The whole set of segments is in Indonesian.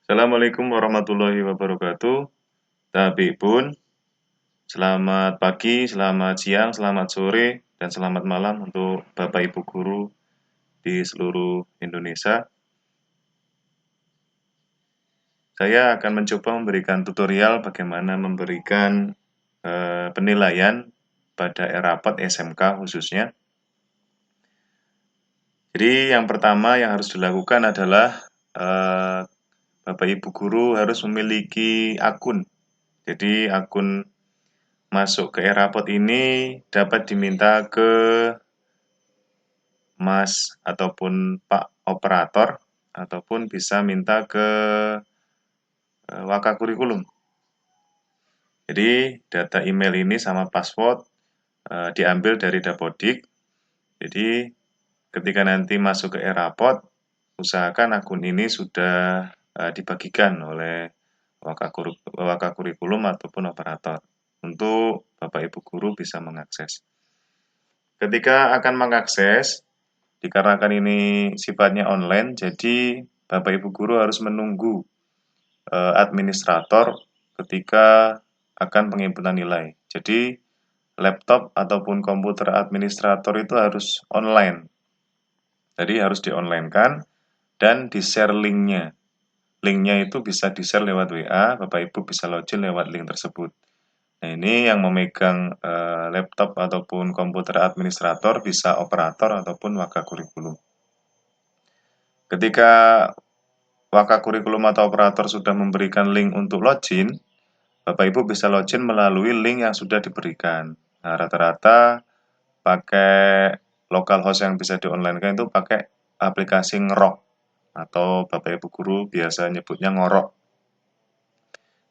Assalamualaikum warahmatullahi wabarakatuh. Tabibun, selamat pagi, selamat siang, selamat sore, dan selamat malam untuk Bapak Ibu guru di seluruh Indonesia. Saya akan mencoba memberikan tutorial bagaimana memberikan penilaian pada rapot SMK khususnya. Jadi yang pertama yang harus dilakukan adalah Bapak Ibu guru harus memiliki akun. Jadi akun masuk ke rapot ini dapat diminta ke Mas ataupun Pak Operator ataupun bisa minta ke Wakakurikulum. Jadi data email ini sama password diambil dari Dapodik. Jadi ketika nanti masuk ke rapot, usahakan akun ini sudah dibagikan oleh Wakakurikulum ataupun operator untuk Bapak Ibu guru bisa mengakses. Ketika akan mengakses, dikarenakan ini sifatnya online, jadi Bapak Ibu guru harus menunggu administrator ketika akan penghimpunan nilai. Jadi laptop ataupun komputer administrator itu harus online. Jadi harus di-online-kan dan di-share linknya. Linknya itu bisa di-share lewat WA, Bapak Ibu bisa login lewat link tersebut. Nah, ini yang memegang laptop ataupun komputer administrator bisa operator ataupun wakakurikulum. Ketika wakakurikulum atau operator sudah memberikan link untuk login, Bapak Ibu bisa login melalui link yang sudah diberikan. Nah, rata-rata pakai localhost yang bisa di-online-kan itu pakai aplikasi Ngrok atau Bapak Ibu guru biasa nyebutnya Ngorok.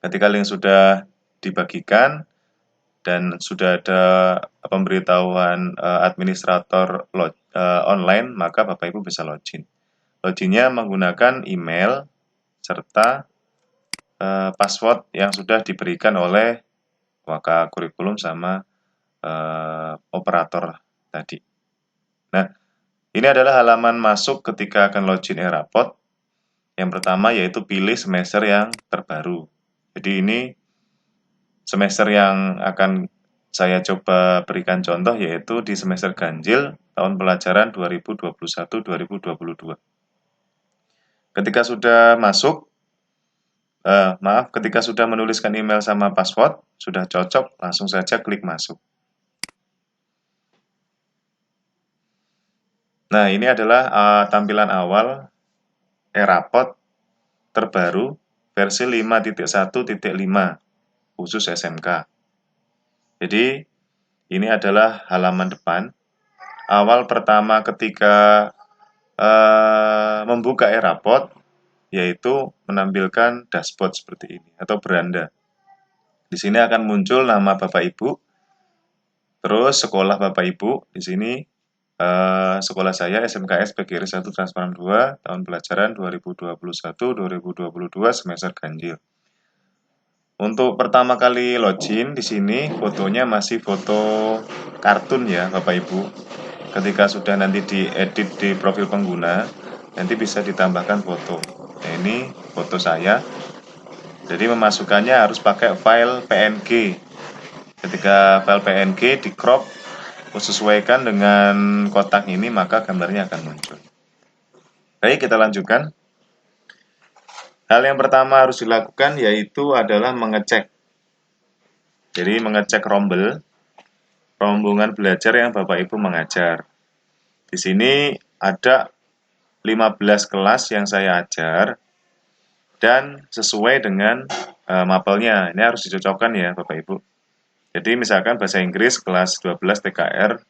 Ketika link sudah dibagikan dan sudah ada pemberitahuan administrator online, maka Bapak Ibu bisa login. Loginnya menggunakan email serta password yang sudah diberikan oleh Wakakurikulum sama operator tadi. Nah, ini adalah halaman masuk ketika akan login rapot. Yang pertama yaitu pilih semester yang terbaru. Jadi ini semester yang akan saya coba berikan contoh yaitu di semester ganjil tahun pelajaran 2021-2022. Ketika sudah masuk, ketika sudah menuliskan email sama password, sudah cocok, langsung saja klik masuk. Nah, ini adalah tampilan awal rapot terbaru versi 5.1.5 khusus SMK. Jadi, ini adalah halaman depan. Awal pertama ketika membuka rapot, yaitu menampilkan dashboard seperti ini atau beranda. Di sini akan muncul nama Bapak Ibu, terus sekolah Bapak Ibu. Di sini sekolah saya SMKS PGRI 1 Transparan 2 tahun pelajaran 2021-2022 semester ganjil. Untuk pertama kali login di sini fotonya masih foto kartun ya Bapak Ibu. Ketika sudah nanti diedit di profil pengguna, nanti bisa ditambahkan foto. Nah, ini foto saya. Jadi memasukkannya harus pakai file PNG. Ketika file PNG di crop sesuaikan dengan kotak ini, maka gambarnya akan muncul. Baik, kita lanjutkan. Hal yang pertama harus dilakukan yaitu adalah mengecek. Jadi mengecek rombongan belajar yang Bapak Ibu mengajar. Di sini ada 15 kelas yang saya ajar dan sesuai dengan mapelnya. Ini harus dicocokkan ya Bapak Ibu. Jadi misalkan bahasa Inggris kelas 12 TKR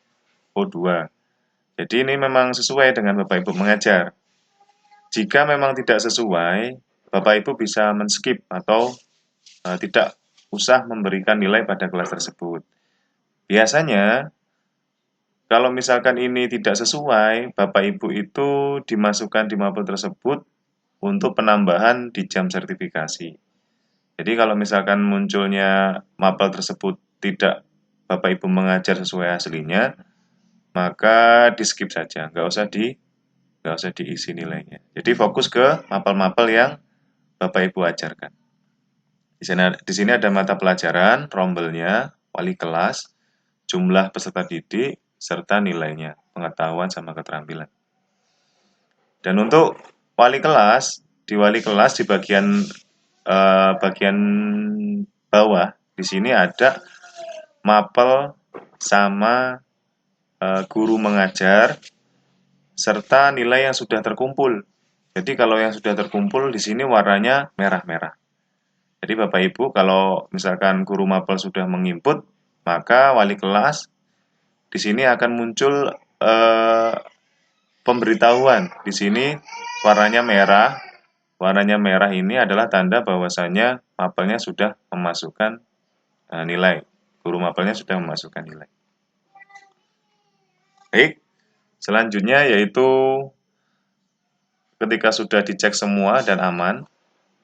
O2. Jadi ini memang sesuai dengan Bapak Ibu mengajar. Jika memang tidak sesuai, Bapak Ibu bisa men-skip atau tidak usah memberikan nilai pada kelas tersebut. Biasanya, kalau misalkan ini tidak sesuai, Bapak Ibu itu dimasukkan di mapel tersebut untuk penambahan di jam sertifikasi. Jadi kalau misalkan munculnya mapel tersebut tidak Bapak Ibu mengajar sesuai aslinya, maka di skip saja, nggak usah diisi nilainya. Jadi fokus ke mapel-mapel yang Bapak Ibu ajarkan. Di sini ada mata pelajaran, rombelnya, wali kelas, jumlah peserta didik, serta nilainya, pengetahuan sama keterampilan. Dan untuk wali kelas, di bagian bawah, di sini ada mapel sama guru mengajar, serta nilai yang sudah terkumpul. Jadi kalau yang sudah terkumpul di sini warnanya merah-merah. Jadi Bapak Ibu kalau misalkan guru mapel sudah menginput, maka wali kelas di sini akan muncul pemberitahuan. Di sini warnanya merah. Warnanya merah ini adalah tanda bahwasanya mapelnya sudah memasukkan nilai. Guru mapelnya sudah memasukkan nilai. Baik, selanjutnya yaitu ketika sudah dicek semua dan aman,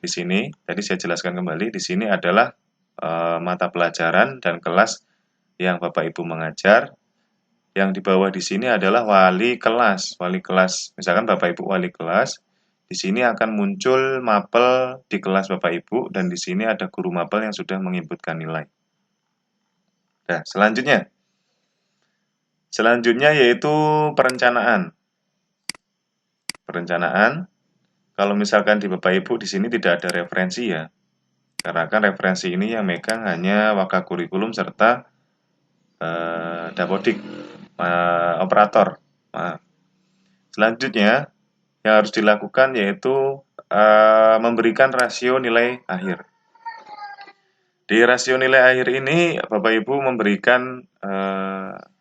di sini tadi saya jelaskan kembali, di sini adalah mata pelajaran dan kelas yang Bapak Ibu mengajar. Yang di bawah di sini adalah wali kelas. Wali kelas, misalkan Bapak Ibu wali kelas, di sini akan muncul mapel di kelas Bapak Ibu dan di sini ada guru mapel yang sudah menginputkan nilai. Nah, selanjutnya yaitu perencanaan. Perencanaan, kalau misalkan di Bapak Ibu di sini tidak ada referensi ya, karena kan referensi ini yang megang hanya Wakakurikulum serta Dapodik operator. Nah, selanjutnya yang harus dilakukan yaitu memberikan rasio nilai akhir. Di rasio nilai akhir ini Bapak Ibu memberikan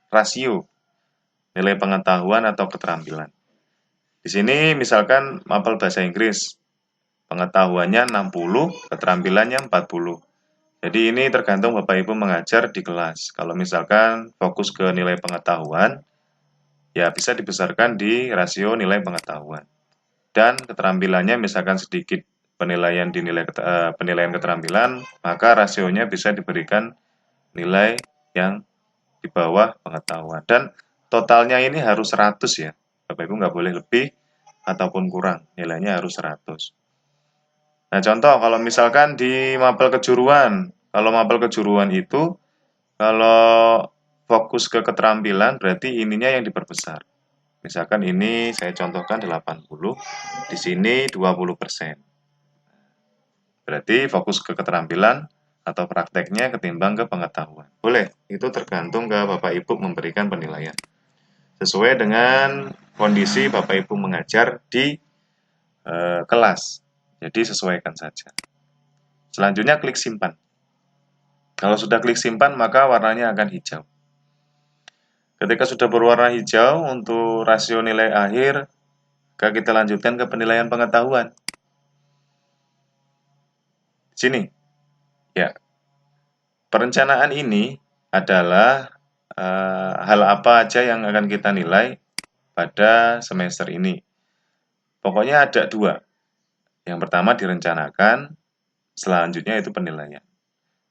rasio nilai pengetahuan atau keterampilan. Di sini misalkan mapel bahasa Inggris, pengetahuannya 60, keterampilannya 40. Jadi ini tergantung Bapak Ibu mengajar di kelas. Kalau misalkan fokus ke nilai pengetahuan, ya bisa dibesarkan di rasio nilai pengetahuan. Dan keterampilannya misalkan sedikit penilaian keterampilan, maka rasionya bisa diberikan nilai yang di bawah pengetahuan. Dan totalnya ini harus 100 ya. Bapak Ibu nggak boleh lebih ataupun kurang. Nilainya harus 100. Nah, contoh kalau misalkan di mapel kejuruan. Kalau mapel kejuruan itu, kalau fokus ke keterampilan, berarti ininya yang diperbesar. Misalkan ini saya contohkan 80, di sini 20%. Berarti fokus ke keterampilan atau prakteknya ketimbang ke pengetahuan. Boleh, itu tergantung ke Bapak Ibu memberikan penilaian. Sesuai dengan kondisi Bapak Ibu mengajar di kelas. Jadi sesuaikan saja. Selanjutnya klik simpan. Kalau sudah klik simpan maka warnanya akan hijau. Ketika sudah berwarna hijau untuk rasio nilai akhir, kita lanjutkan ke penilaian pengetahuan. Sini. Ya. Perencanaan ini adalah hal apa aja yang akan kita nilai pada semester ini. Pokoknya ada 2. Yang pertama direncanakan, selanjutnya itu penilaian.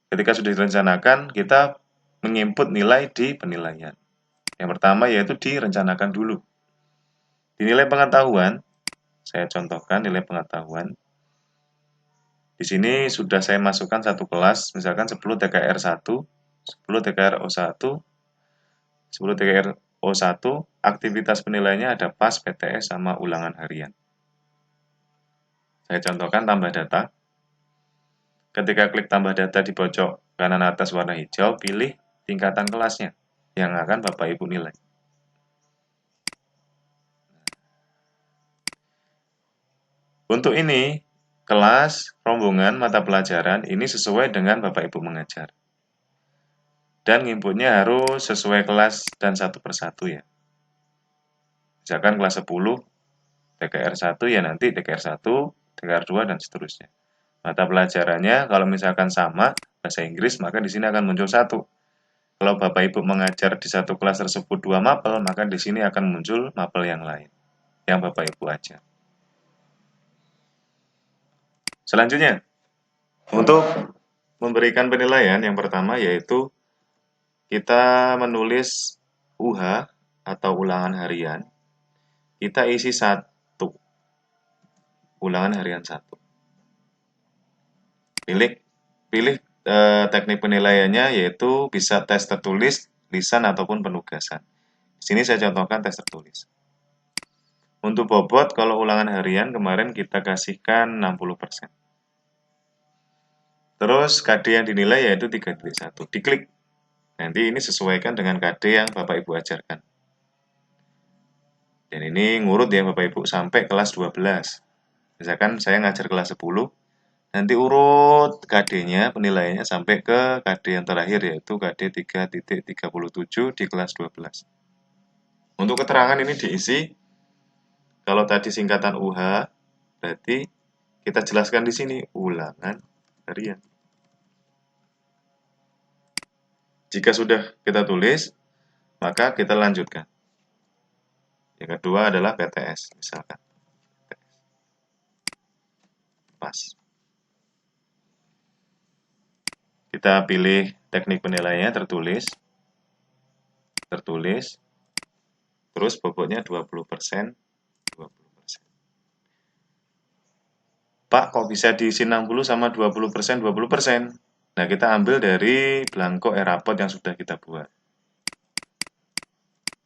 Ketika sudah direncanakan, kita menginput nilai di penilaian. Yang pertama yaitu direncanakan dulu. Di nilai pengetahuan, saya contohkan nilai pengetahuan. Di sini sudah saya masukkan satu kelas, misalkan 10 TKR 1, 10 TKR O1, 10 TKR O1, aktivitas penilaiannya ada PAS, PTS, sama ulangan harian. Saya contohkan tambah data. Ketika klik tambah data di pojok kanan atas warna hijau, pilih tingkatan kelasnya yang akan Bapak Ibu nilai. Untuk ini, kelas, rombongan, mata pelajaran ini sesuai dengan Bapak Ibu mengajar. Dan inputnya harus sesuai kelas dan satu persatu ya. Misalkan kelas 10, TKR 1 ya nanti TKR 1, TKR 2 dan seterusnya. Mata pelajarannya kalau misalkan sama bahasa Inggris maka di sini akan muncul 1. Kalau Bapak Ibu mengajar di satu kelas tersebut 2 mapel, maka di sini akan muncul mapel yang lain yang Bapak Ibu ajar. Selanjutnya, untuk memberikan penilaian yang pertama yaitu kita menulis UH atau ulangan harian. Kita isi 1. Ulangan harian 1. Pilih teknik penilaiannya yaitu bisa tes tertulis, lisan ataupun penugasan. Di sini saya contohkan tes tertulis. Untuk bobot kalau ulangan harian kemarin kita kasihkan 60%. Terus KD yang dinilai yaitu 3.1. Diklik. Nanti ini sesuaikan dengan KD yang Bapak Ibu ajarkan. Dan ini ngurut ya Bapak Ibu sampai kelas 12. Misalkan saya ngajar kelas 10, nanti urut KD-nya, penilaiannya sampai ke KD yang terakhir yaitu KD 3.37 di kelas 12. Untuk keterangan ini diisi, kalau tadi singkatan UH, berarti kita jelaskan di sini ulangan harian. Jika sudah kita tulis, maka kita lanjutkan. Yang kedua adalah PTS, misalkan. Pas. Kita pilih teknik penilaiannya tertulis, terus bobotnya 20%, 20%. Pak, kok bisa diisi 60 sama 20%, 20%? Nah, kita ambil dari belangko e-rapot yang sudah kita buat.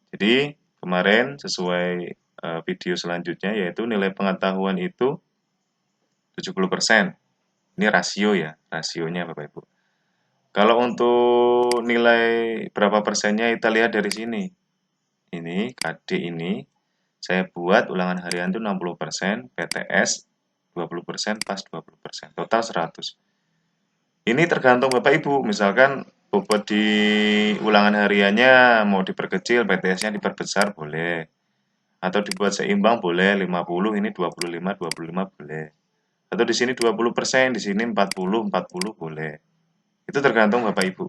Jadi, kemarin sesuai video selanjutnya, yaitu nilai pengetahuan itu 70%. Ini rasio ya, rasionya Bapak Ibu. Kalau untuk nilai berapa persennya kita lihat dari sini. Ini KD ini saya buat ulangan harian itu 60%, PTS 20%, pas 20%, total 100. Ini tergantung Bapak Ibu, misalkan bobot di ulangan hariannya mau diperkecil, PTS-nya diperbesar boleh. Atau dibuat seimbang boleh, 50 ini 25, 25 boleh. Atau di sini 20%, di sini 40, 40 boleh. Itu tergantung Bapak Ibu.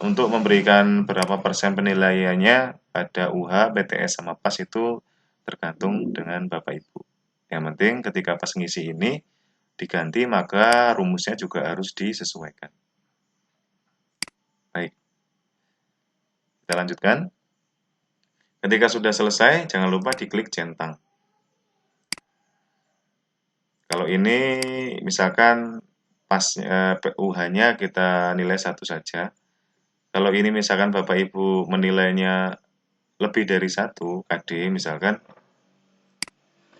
Untuk memberikan berapa persen penilaiannya pada UH, PTS, sama PAS itu tergantung dengan Bapak Ibu. Yang penting ketika pas ngisi ini diganti, maka rumusnya juga harus disesuaikan. Baik, kita lanjutkan. Ketika sudah selesai, jangan lupa diklik centang. Kalau ini misalkan pas UH-nya kita nilai 1 saja. Kalau ini misalkan Bapak Ibu menilainya lebih dari 1 KD, misalkan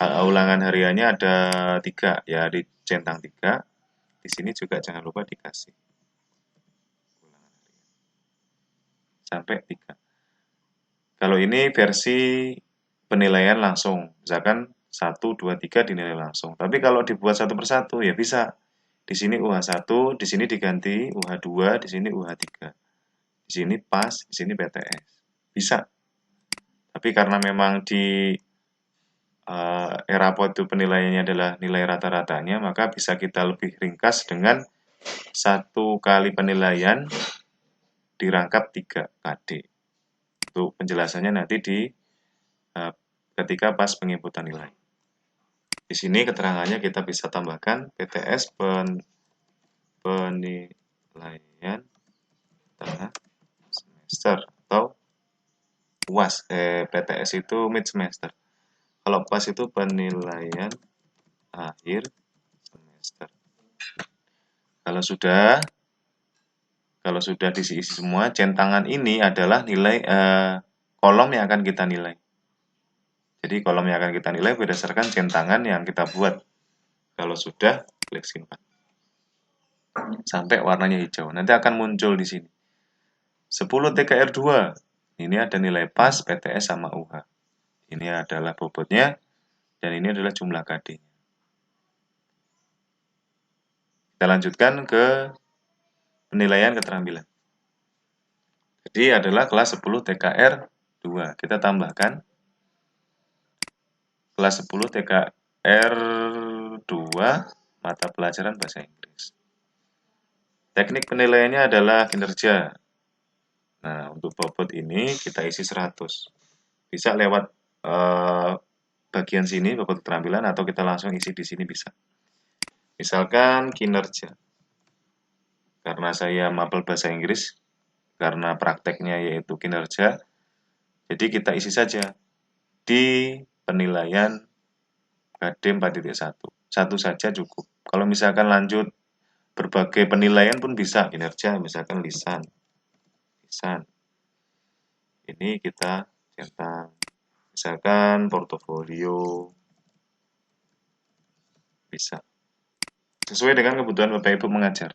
ulangan hariannya ada 3, ya dicentang 3. Di sini juga jangan lupa dikasih ulangan harian sampai 3. Kalau ini versi penilaian langsung, misalkan 1, 2, 3 dinilai langsung. Tapi kalau dibuat satu persatu ya bisa. Di sini UH1, di sini diganti UH2, di sini UH3. Di sini pas, di sini PTS. Bisa. Tapi karena memang di e-rapot itu penilaiannya adalah nilai rata-ratanya, maka bisa kita lebih ringkas dengan 1 kali penilaian dirangkap 3 KD. Untuk penjelasannya nanti di ketika pas penginputan nilai. Di sini keterangannya kita bisa tambahkan PTS penilaian tengah semester atau UAS. PTS itu mid semester. Kalau PAS itu penilaian akhir semester. Kalau sudah diisi semua, centangan ini adalah nilai kolom yang akan kita nilai. Jadi kolom yang akan kita nilai berdasarkan centangan yang kita buat. Kalau sudah, klik simpan. Sampai warnanya hijau. Nanti akan muncul di sini. 10 TKR 2. Ini ada nilai pas, PTS, sama UH. Ini adalah bobotnya, dan ini adalah jumlah KD. Kita lanjutkan ke penilaian keterampilan. Jadi adalah kelas 10 TKR 2. Kita tambahkan kelas 10 TKR 2 mata pelajaran bahasa Inggris. Teknik penilaiannya adalah kinerja. Nah, untuk bobot ini kita isi 100. Bisa lewat bagian sini, bobot keterampilan, atau kita langsung isi di sini bisa. Misalkan kinerja. Karena saya mapel bahasa Inggris, karena prakteknya yaitu kinerja, jadi kita isi saja di penilaian KD 4.1. satu saja cukup. Kalau misalkan lanjut berbagai penilaian pun bisa, kinerja misalkan lisan. Ini kita centang. Misalkan portofolio bisa. Sesuai dengan kebutuhan Bapak Ibu mengajar.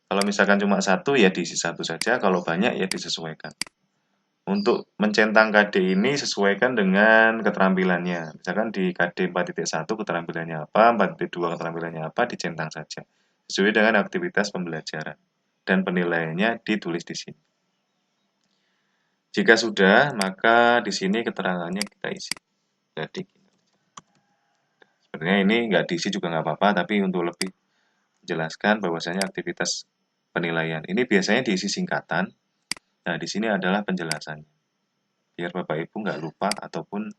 Kalau misalkan cuma satu ya diisi satu saja, kalau banyak ya disesuaikan. Untuk mencentang KD ini sesuaikan dengan keterampilannya. Misalkan di KD 4.1 keterampilannya apa, 4.2 keterampilannya apa, dicentang saja. Sesuai dengan aktivitas pembelajaran. Dan penilaiannya ditulis di sini. Jika sudah, maka di sini keterangannya kita isi. Jadi sebenarnya ini nggak diisi juga nggak apa-apa, tapi untuk lebih menjelaskan bahwasanya aktivitas penilaian ini biasanya diisi singkatan. Nah, di sini adalah penjelasannya. Biar Bapak Ibu nggak lupa ataupun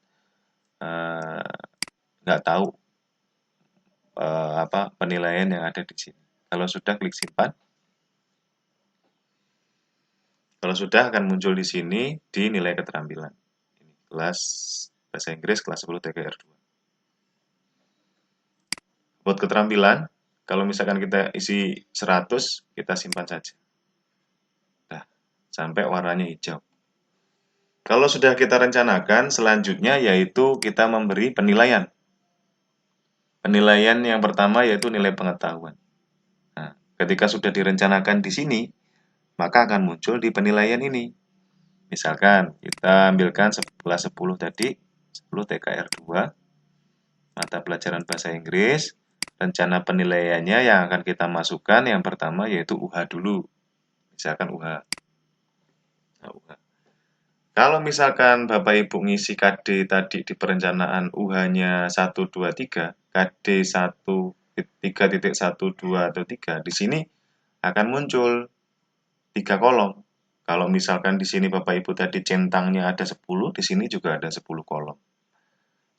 nggak tahu apa penilaian yang ada di sini. Kalau sudah klik simpan. Kalau sudah akan muncul di sini di nilai keterampilan. Ini kelas bahasa Inggris kelas 10 TKR 2. Buat keterampilan, kalau misalkan kita isi 100, kita simpan saja. Nah, sampai warnanya hijau. Kalau sudah kita rencanakan, selanjutnya yaitu kita memberi penilaian. Penilaian yang pertama yaitu nilai pengetahuan. Nah, ketika sudah direncanakan di sini, maka akan muncul di penilaian ini. Misalkan kita ambilkan kelas 10 tadi, 10 TKR 2, mata pelajaran bahasa Inggris, rencana penilaiannya yang akan kita masukkan yang pertama yaitu UH dulu. Misalkan UH. Nah, UH. Kalau misalkan Bapak Ibu ngisi KD tadi di perencanaan UH-nya 1, 2, 3, KD 1, 3.1, 2, atau 3, di sini akan muncul 3 kolom. Kalau misalkan di sini Bapak Ibu tadi centangnya ada 10, di sini juga ada 10 kolom.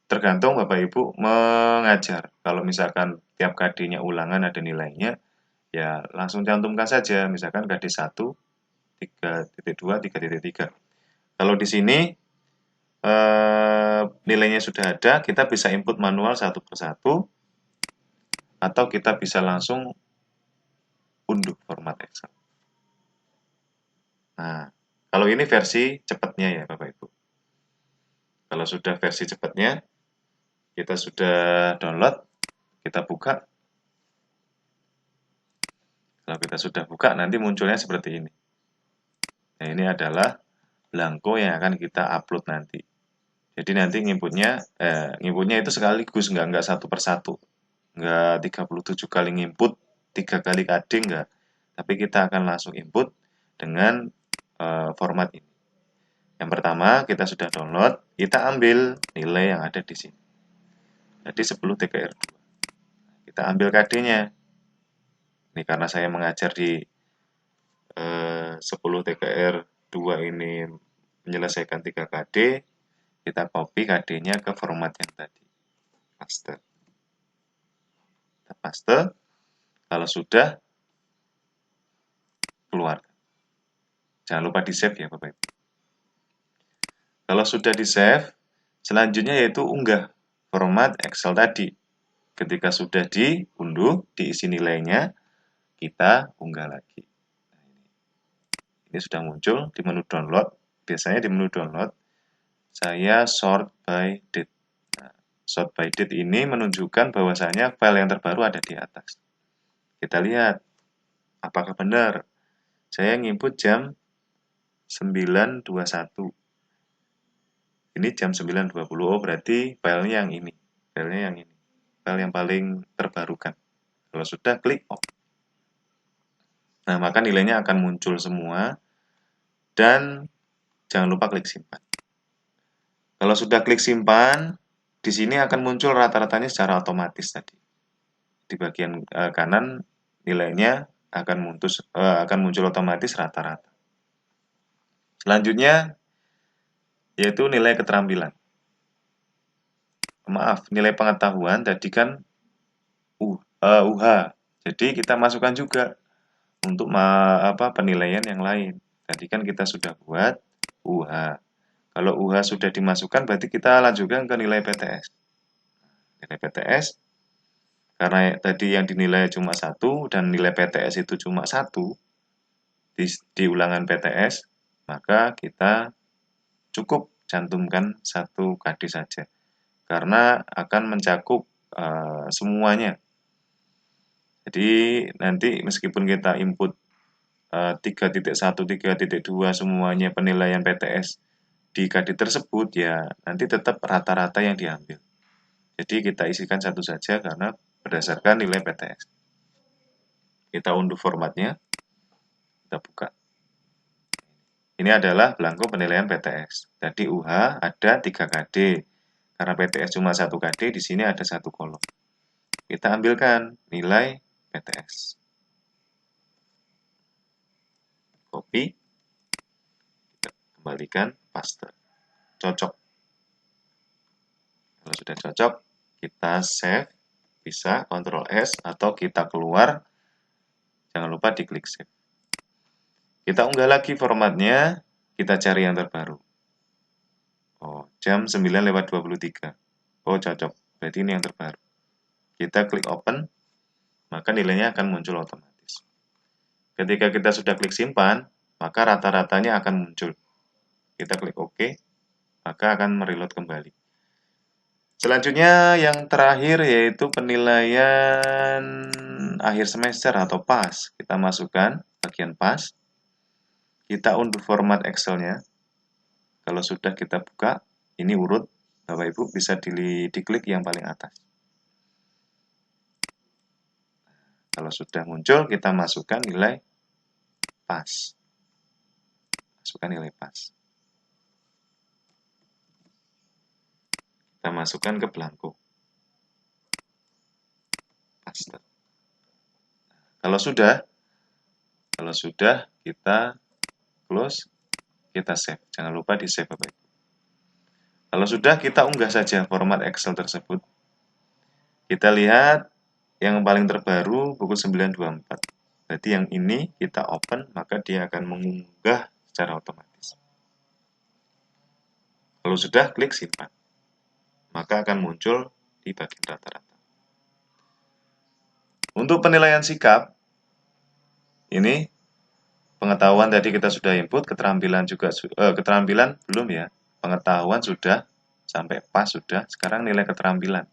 Tergantung Bapak Ibu mengajar. Kalau misalkan tiap KD-nya ulangan ada nilainya, ya langsung cantumkan saja. Misalkan KD 1, 3.2, 3.3. Kalau di sini nilainya sudah ada, kita bisa input manual satu persatu, atau kita bisa langsung unduh format Excel. Nah, kalau ini versi cepatnya ya Bapak Ibu. Kalau sudah versi cepatnya, kita sudah download, kita buka. Kalau kita sudah buka, nanti munculnya seperti ini. Nah, ini adalah blanko yang akan kita upload nanti. Jadi nanti nginputnya itu sekaligus, nggak satu persatu. Nggak 37 kali nginput, 3 kali KD, nggak. Tapi kita akan langsung input dengan format ini. Yang pertama, kita sudah download, kita ambil nilai yang ada di sini. Jadi 10 TKR 2. Kita ambil KD-nya. Ini karena saya mengajar di 10 TKR 2 ini menyelesaikan 3 KD, kita copy KD-nya ke format yang tadi. Paste. Kita paste. Kalau sudah, keluar. Jangan lupa di-save ya Bapak Ibu. Kalau sudah di-save, selanjutnya yaitu unggah format Excel tadi. Ketika sudah diunduh, diisi nilainya, kita unggah lagi. Ini sudah muncul di menu download. Biasanya di menu download, saya sort by date. Nah, sort by date ini menunjukkan bahwasanya file yang terbaru ada di atas. Kita lihat, apakah benar. Saya nginput jam 9.21. Ini jam 9.20. Oh, berarti filenya yang ini. Filenya yang ini. File yang paling terbarukan. Kalau sudah, klik OK. Nah, maka nilainya akan muncul semua. Dan jangan lupa klik simpan. Kalau sudah klik simpan, di sini akan muncul rata-ratanya secara otomatis tadi. Di bagian kanan, nilainya akan muncul otomatis rata-rata. Selanjutnya, yaitu nilai keterampilan. Maaf, nilai pengetahuan tadi kan UH. Jadi kita masukkan juga untuk penilaian yang lain. Tadi kan kita sudah buat UH. Kalau UH sudah dimasukkan, berarti kita lanjutkan ke nilai PTS. Nilai PTS, Karena tadi yang dinilai cuma 1 dan nilai PTS itu cuma 1 di ulangan PTS, maka kita cukup cantumkan 1 KD saja. Karena akan mencakup semuanya. Jadi nanti meskipun kita input 3.1, 3.2 semuanya penilaian PTS di KD tersebut, ya nanti tetap rata-rata yang diambil. Jadi kita isikan 1 saja karena berdasarkan nilai PTS. Kita unduh formatnya, kita buka. Ini adalah belangko penilaian PTS. Jadi UH ada 3 KD. Karena PTS cuma 1 KD, di sini ada 1 kolom. Kita ambilkan nilai PTS. Copy, kita kembalikan, paste. Cocok. Kalau sudah cocok, kita save, bisa Ctrl S atau kita keluar, jangan lupa diklik save. Kita unggah lagi formatnya, kita cari yang terbaru. Oh, jam 9:23. Oh, cocok. Berarti ini yang terbaru. Kita klik open, maka nilainya akan muncul otomatis. Ketika kita sudah klik simpan, maka rata-ratanya akan muncul. Kita klik OK, maka akan mereload kembali. Selanjutnya yang terakhir yaitu penilaian akhir semester atau PAS. Kita masukkan bagian PAS. Kita unduh format Excel-nya. Kalau sudah kita buka, ini urut. Bapak Ibu bisa diklik yang paling atas. Kalau sudah muncul, kita masukkan nilai PAS. Masukkan nilai PAS. Kita masukkan ke belangko. Paste. Kalau sudah kita close, kita save. Jangan lupa di save Bapak Ibu. Kalau sudah, kita unggah saja format Excel tersebut. Kita lihat yang paling terbaru pukul 9.24. Berarti yang ini kita open, maka dia akan mengunggah secara otomatis. Kalau sudah, klik simpan. Maka akan muncul di bagian rata-rata. Untuk penilaian sikap, ini pengetahuan tadi kita sudah input, keterampilan juga keterampilan belum ya. Pengetahuan sudah, sampai PAS sudah. Sekarang nilai keterampilan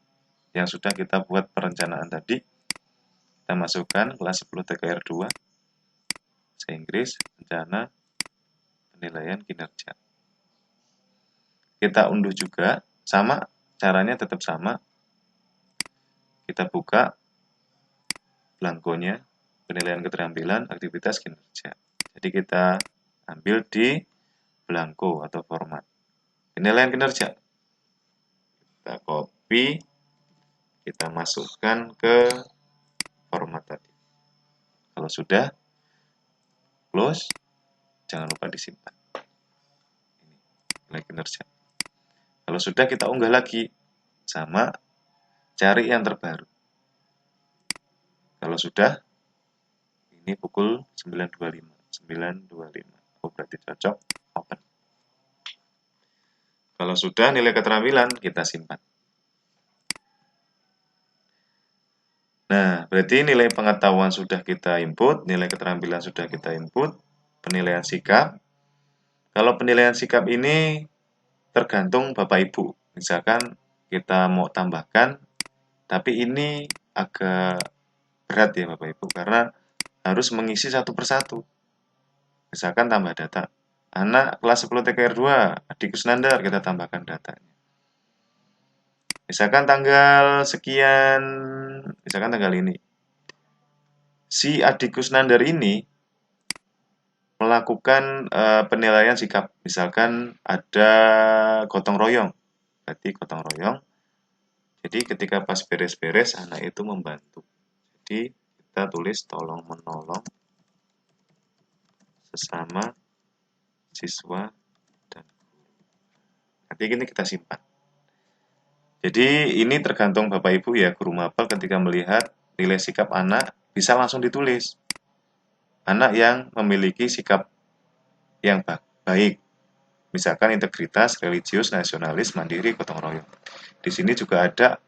yang sudah kita buat perencanaan tadi. Kita masukkan kelas 10 TKR 2, bahasa Inggris, rencana penilaian kinerja. Kita unduh juga, sama, caranya tetap sama. Kita buka belangkonya, penilaian keterampilan, aktivitas kinerja. Jadi kita ambil di belangko atau format. Penilaian kinerja. Kita copy, kita masukkan ke format tadi. Kalau sudah, close, jangan lupa disimpan. Ini, nilai kinerja. Kalau sudah, kita unggah lagi. Sama, cari yang terbaru. Kalau sudah, ini pukul 9.25. 9.25. Oh, berarti cocok. Open. Kalau sudah, nilai keterampilan, kita simpan. Nah, berarti nilai pengetahuan sudah kita input, nilai keterampilan sudah kita input, penilaian sikap. Kalau penilaian sikap ini tergantung Bapak Ibu. Misalkan kita mau tambahkan, tapi ini agak berat ya Bapak Ibu, karena harus mengisi satu persatu. Misalkan tambah data. Anak kelas 10 TKR 2, Adik Kusnandar, kita tambahkan datanya. Misalkan tanggal sekian, misalkan tanggal ini. Si Adik Kusnandar ini melakukan penilaian sikap. Misalkan ada gotong royong. Berarti gotong royong. Jadi ketika pas beres-beres, anak itu membantu. Jadi kita tulis tolong menolong sesama siswa dan guru. Nanti ini kita simpan. Jadi ini tergantung Bapak Ibu ya, guru mapel ketika melihat nilai sikap anak bisa langsung ditulis. Anak yang memiliki sikap yang baik, misalkan integritas, religius, nasionalis, mandiri, gotong royong. Di sini juga ada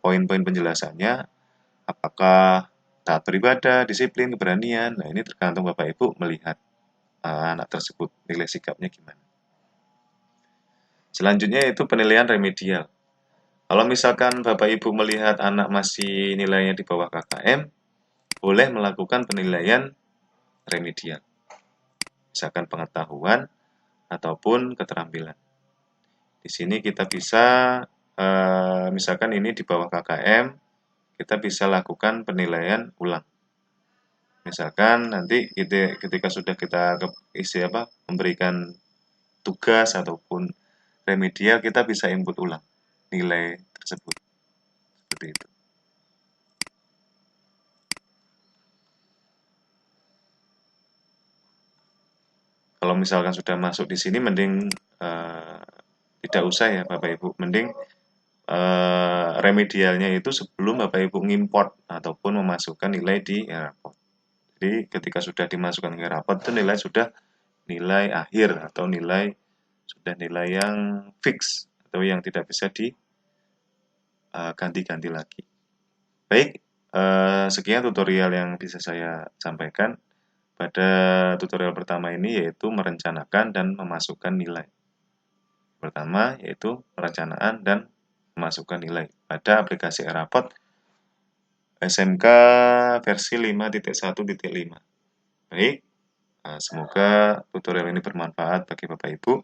poin-poin penjelasannya. Apakah taat beribadah, disiplin, keberanian. Nah, ini tergantung Bapak Ibu melihat anak tersebut, nilai sikapnya gimana. Selanjutnya itu penilaian remedial. Kalau misalkan Bapak Ibu melihat anak masih nilainya di bawah KKM, boleh melakukan penilaian remedial. Misalkan pengetahuan ataupun keterampilan. Di sini kita bisa, misalkan ini di bawah KKM, kita bisa lakukan penilaian ulang. Misalkan nanti ketika sudah kita memberikan tugas ataupun remedial, kita bisa input ulang nilai tersebut. Seperti itu. Kalau misalkan sudah masuk di sini, mending tidak usah ya Bapak Ibu. Mending remedialnya itu sebelum Bapak Ibu ngimport ataupun memasukkan nilai di raport. Jadi ketika sudah dimasukkan ke raport itu nilai sudah nilai akhir atau sudah nilai yang fix atau yang tidak bisa diganti-ganti lagi. Baik, sekian tutorial yang bisa saya sampaikan pada tutorial pertama ini, yaitu merencanakan dan memasukkan nilai. Pertama yaitu perencanaan dan memasukkan nilai pada aplikasi eRaport SMK versi 5.1.5. Baik, semoga tutorial ini bermanfaat bagi Bapak Ibu.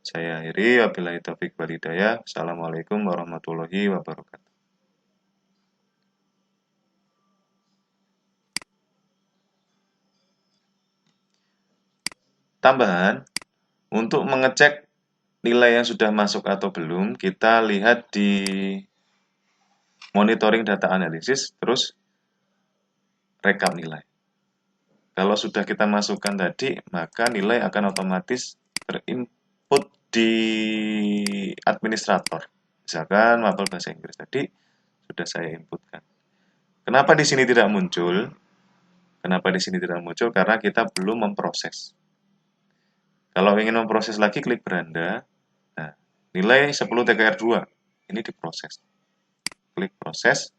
Saya akhiri, wabillahi taufiq wal hidayah. Assalamualaikum warahmatullahi wabarakatuh. Tambahan, untuk mengecek nilai yang sudah masuk atau belum, kita lihat di monitoring data analisis, terus rekap nilai. Kalau sudah kita masukkan tadi, maka nilai akan otomatis terinput di administrator. Misalkan mapel bahasa Inggris tadi sudah saya inputkan. Kenapa di sini tidak muncul? Kenapa di sini tidak muncul? Karena kita belum memproses. Kalau ingin memproses lagi, klik beranda. Nah, nilai 10 TKR 2 ini diproses. Klik proses.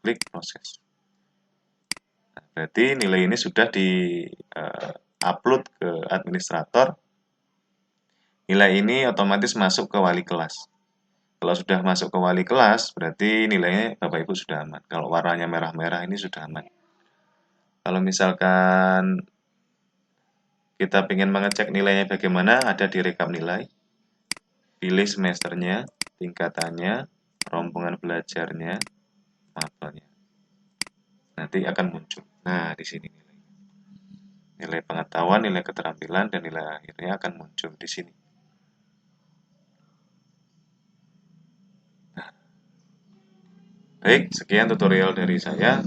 Klik proses. Nah, berarti nilai ini sudah di-upload ke administrator. Nilai ini otomatis masuk ke wali kelas. Kalau sudah masuk ke wali kelas, berarti nilainya Bapak Ibu sudah aman. Kalau warnanya merah-merah ini sudah aman. Kalau misalkan kita ingin mengecek nilainya bagaimana, ada di rekap nilai. Pilih semesternya, tingkatannya, rombongan belajarnya, mapelnya. Nanti akan muncul. Nah, di sini nilai. Nilai pengetahuan, nilai keterampilan, dan nilai akhirnya akan muncul di sini. Baik, sekian tutorial dari saya.